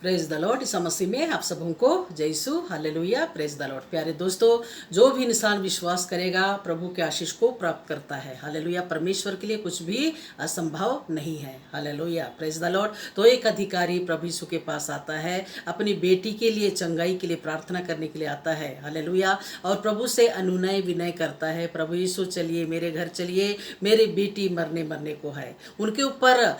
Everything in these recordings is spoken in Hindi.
Praise the Lord. Isa Masih में आप सबों को जय Yeshu, hallelujah, praise the Lord. प्यारे दोस्तों, जो भी इंसान विश्वास करेगा प्रभु के आशीष को प्राप्त करता है। हालेलुया। परमेश्वर के लिए कुछ भी असंभव नहीं है। Hallelujah, praise the Lord. तो एक अधिकारी प्रभु यीशु के पास आता है, अपनी बेटी के लिए चंगाई के लिए प्रार्थना करने के लिए आता है। हालेलुया। और प्रभु से अनुनय विनय करता है, प्रभु यीशु चलिए मेरे घर चलिए, मेरी बेटी मरने को है, उनके ऊपर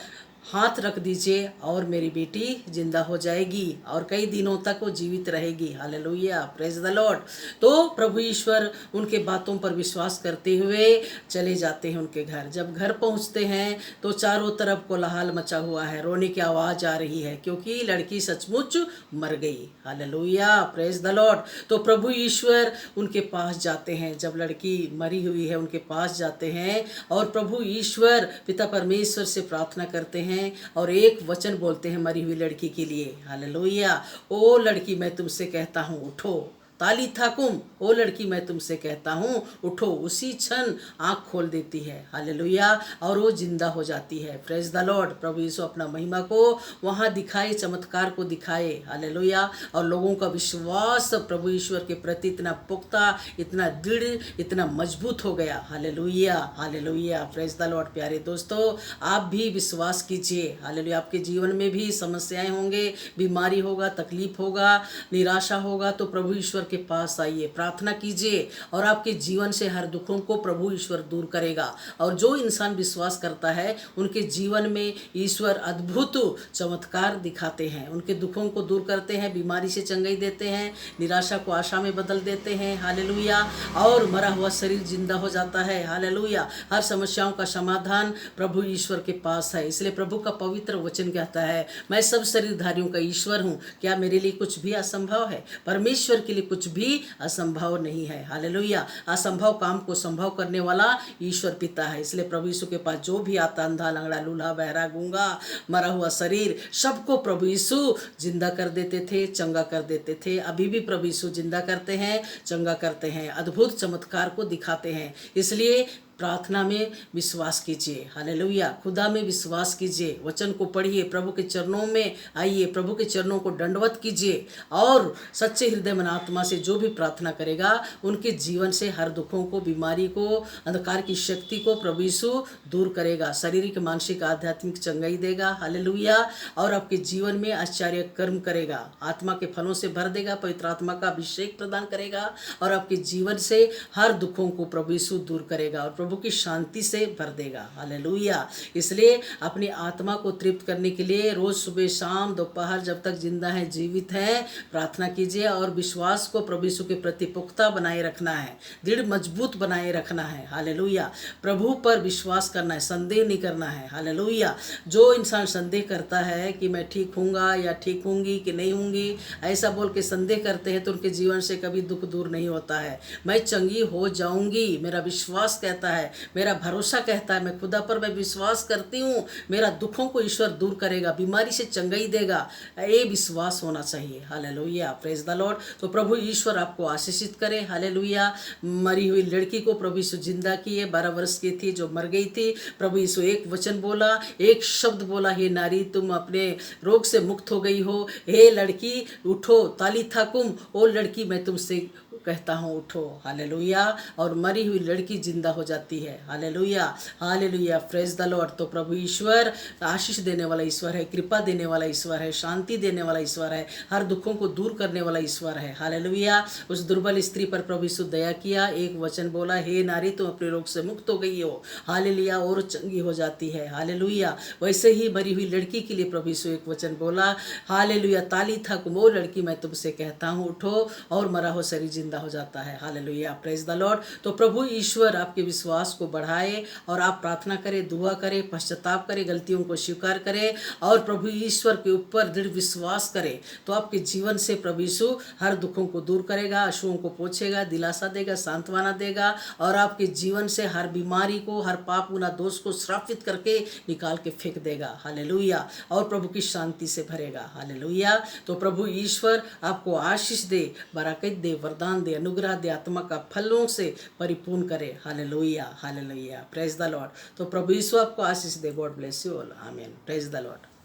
हाथ रख दीजिए और मेरी बेटी जिंदा हो जाएगी और कई दिनों तक वो जीवित रहेगी। Hallelujah, praise the Lord. तो प्रभु ईश्वर उनके बातों पर विश्वास करते हुए चले जाते हैं उनके घर। जब घर पहुंचते हैं तो चारों तरफ कोलाहल मचा हुआ है, रोने की आवाज आ रही है, क्योंकि लड़की सचमुच मर गई। Hallelujah, praise the Lord. तो प्रभु ईश्वर उनके पास जाते हैं, जब लड़की मरी हुई है उनके पास जाते हैं और प्रभु ईश्वर पिता परमेश्वर से प्रार्थना करते हैं और एक वचन बोलते हैं मरी हुई लड़की के लिए। हालेलुया। ओ लड़की, मैं तुमसे कहता हूँ उठो, तालिथा कुम। ओ लड़की, मैं तुमसे कहता हूँ उठो। उसी क्षण आँख खोल देती है। हालेलुया। और वो जिंदा हो जाती है। Praise the Lord. प्रभु यीशु अपना महिमा को वहाँ दिखाए, चमत्कार को दिखाए। हालेलुया। और लोगों का विश्वास प्रभु ईश्वर के प्रति इतना पुख्ता, इतना दृढ़, इतना मजबूत हो गया। Hallelujah, hallelujah, praise the Lord. प्यारे दोस्तों, आप भी विश्वास कीजिए। हालेलुया। आपके जीवन में भी समस्याएं होंगे, बीमारी होगा, तकलीफ होगा, निराशा होगा, तो प्रभु ईश्वर के पास आइए, प्रार्थना कीजिए और आपके जीवन से हर दुखों को प्रभु ईश्वर दूर करेगा। और जो इंसान विश्वास करता है उनके जीवन में ईश्वर अद्भुत चमत्कार दिखाते हैं, उनके दुखों को दूर करते हैं, बीमारी से चंगाई देते हैं, निराशा को आशा में बदल देते हैं। हालेलुया। और मरा हुआ शरीर जिंदा हो जाता है। हालेलुया। हर समस्याओं का समाधान प्रभु ईश्वर के पास है। इसलिए प्रभु का पवित्र वचन कहता है, मैं सब शरीरधारियों का ईश्वर हूँ, क्या मेरे लिए कुछ भी असंभव है? परमेश्वर के लिए कुछ भी असंभव नहीं है। हालेलुया। असंभव काम को संभव करने वाला ईश्वर पिता है। इसलिए प्रभु यीशु के पास जो भी आता, अंधा, लंगड़ा, लूल्हा, बहरा, गूंगा, मरा हुआ शरीर, सबको प्रभु यीशु जिंदा कर देते थे, चंगा कर देते थे। अभी भी प्रभु यीशु जिंदा करते हैं, चंगा करते हैं, अद्भुत चमत्कार को दिखाते हैं। इसलिए प्रार्थना में विश्वास कीजिए। हालेलुया। खुदा में विश्वास कीजिए, वचन को पढ़िए, प्रभु के चरणों में आइए, प्रभु के चरणों को दंडवत कीजिए और सच्चे हृदय मन आत्मा से जो भी प्रार्थना करेगा उनके जीवन से हर दुखों को, बीमारी को, अंधकार की शक्ति को प्रभु यीशु दूर करेगा, शारीरिक, मानसिक, आध्यात्मिक चंगाई देगा। हालेलुया। और आपके जीवन में आश्चर्य कर्म करेगा, आत्मा के फलों से भर देगा, पवित्र आत्मा का अभिषेक प्रदान करेगा और आपके जीवन से हर दुखों को प्रभु यीशु दूर करेगा और प्रभु की शांति से भर देगा। हालेलुया। इसलिए अपनी आत्मा को तृप्त करने के लिए रोज सुबह, शाम, दोपहर, जब तक जिंदा है, जीवित है, प्रार्थना कीजिए और विश्वास को प्रभु यीशु के प्रति पुख्ता बनाए रखना है, दृढ़ मजबूत बनाए रखना है। हालेलुया। प्रभु पर विश्वास करना है, संदेह नहीं करना है। हालेलुया। जो इंसान संदेह करता है कि मैं ठीक हूँगा या ठीक हूँगी कि नहीं हूँगी, ऐसा बोल के संदेह करते हैं तो उनके जीवन से कभी दुख दूर नहीं होता है। मैं चंगी हो जाऊँगी, मेरा विश्वास कहता है, मेरा भरोसा कहता है, मैं खुदा पर मैं विश्वास करती हूँ, मेरा दुखों को ईश्वर दूर करेगा, बीमारी से चंगाई देगा, ये विश्वास होना चाहिए। Hallelujah, praise the Lord. तो प्रभु ईश्वर आपको आशीषित करे। हालेलुया। मरी हुई लड़की को प्रभु यीशु जिंदा किए, 12 वर्ष की थी जो मर गई थी। प्रभु यीशु एक वचन बोला, एक शब्द बोला, हे नारी तुम अपने रोग से मुक्त हो गई हो, हे लड़की उठो, तालिथा कुम। ओ लड़की, मैं तुमसे कहता हूँ उठो। हालेलुया। और मरी हुई लड़की जिंदा हो जाती है। Hallelujah, hallelujah, praise the Lord. तो प्रभु ईश्वर आशीष देने वाला ईश्वर है, कृपा देने वाला ईश्वर है, शांति देने वाला ईश्वर है, हर दुखों को दूर करने वाला ईश्वर है। हालेलुया। उस दुर्बल स्त्री पर प्रभु यीशु दया किया, एक वचन बोला, हे नारी तुम अपने रोग से मुक्त हो गई हो। हालेलुया। और चंगी हो जाती है। हालेलुया। वैसे ही मरी हुई लड़की के लिए प्रभु यीशु एक वचन बोला, हालेलुया, तालिथा कुम। ओ लड़की, मैं तुमसे कहता हूँ उठो, और मरा हो शरीर जिंदा हो जाता है। Hallelujah, praise the Lord. तो प्रभु ईश्वर आपके विश्वास को बढ़ाए और आप प्रार्थना करें, दुआ करें, पश्चाताप करें, गलतियों को स्वीकार करें और प्रभु ईश्वर के ऊपर दृढ़ विश्वास करें, तो आपके जीवन से प्रभु यीशु हर दुखों को दूर करेगा, अश्रुओं को पोंछेगा, दिलासा देगा, सांत्वना देगा और आपके जीवन से हर बीमारी को, हर पाप, गुनाह, दोष को श्रापित करके निकाल के फेंक देगा। हालेलुया। और प्रभु की शांति से भरेगा। हालेलुया। तो प्रभु ईश्वर आपको आशीष दे, बरकत दे, वरदान दे, अनुग्रह दे, आत्मा का फलों से परिपूर्ण करे। Hallelujah, hallelujah, praise the Lord. तो प्रभु यीशु आपको आशीष दे। God bless you all. Amen. Praise the Lord.